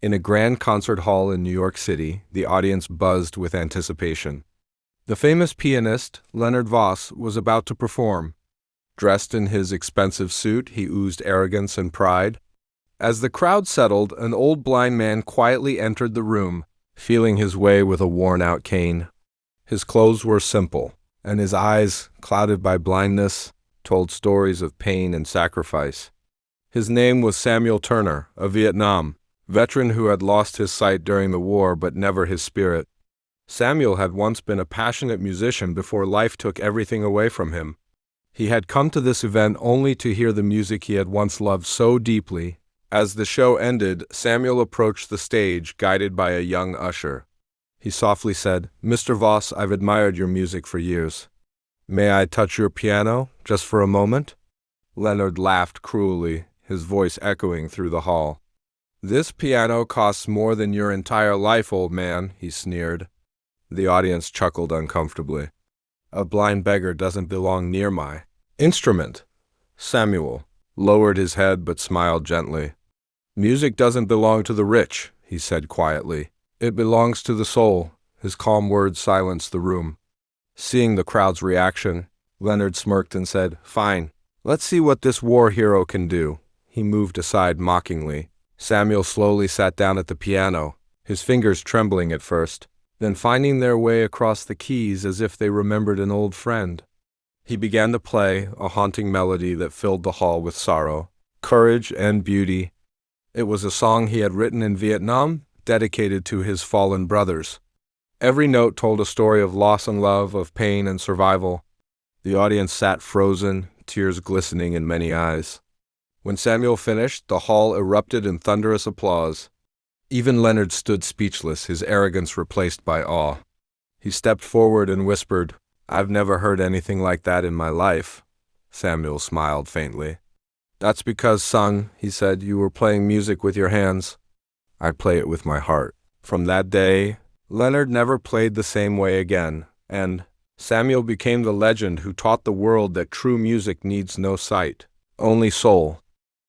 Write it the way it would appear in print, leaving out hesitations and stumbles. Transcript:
In a grand concert hall in New York City, the audience buzzed with anticipation. The famous pianist, Leonard Voss, was about to perform. Dressed in his expensive suit, he oozed arrogance and pride. As the crowd settled, an old blind man quietly entered the room, feeling his way with a worn-out cane. His clothes were simple, and his eyes, clouded by blindness, told stories of pain and sacrifice. His name was Samuel Turner, a Vietnam veteran who had lost his sight during the war but never his spirit. Samuel had once been a passionate musician before life took everything away from him. He had come to this event only to hear the music he had once loved so deeply. As the show ended, Samuel approached the stage, guided by a young usher. He softly said, "Mr. Voss, I've admired your music for years. May I touch your piano, just for a moment?" Leonard laughed cruelly, his voice echoing through the hall. "This piano costs more than your entire life, old man," he sneered. The audience chuckled uncomfortably. "A blind beggar doesn't belong near my instrument." Samuel lowered his head but smiled gently. "Music doesn't belong to the rich," he said quietly. "It belongs to the soul." His calm words silenced the room. Seeing the crowd's reaction, Leonard smirked and said, "Fine, let's see what this war hero can do." He moved aside mockingly. Samuel slowly sat down at the piano, his fingers trembling at first, then finding their way across the keys as if they remembered an old friend. He began to play a haunting melody that filled the hall with sorrow, courage, and beauty. It was a song he had written in Vietnam, dedicated to his fallen brothers. Every note told a story of loss and love, of pain and survival. The audience sat frozen, tears glistening in many eyes. When Samuel finished, the hall erupted in thunderous applause. Even Leonard stood speechless, his arrogance replaced by awe. He stepped forward and whispered, "I've never heard anything like that in my life." Samuel smiled faintly. "That's because, son," he said, "you were playing music with your hands. I play it with my heart." From that day, Leonard never played the same way again, and Samuel became the legend who taught the world that true music needs no sight, only soul.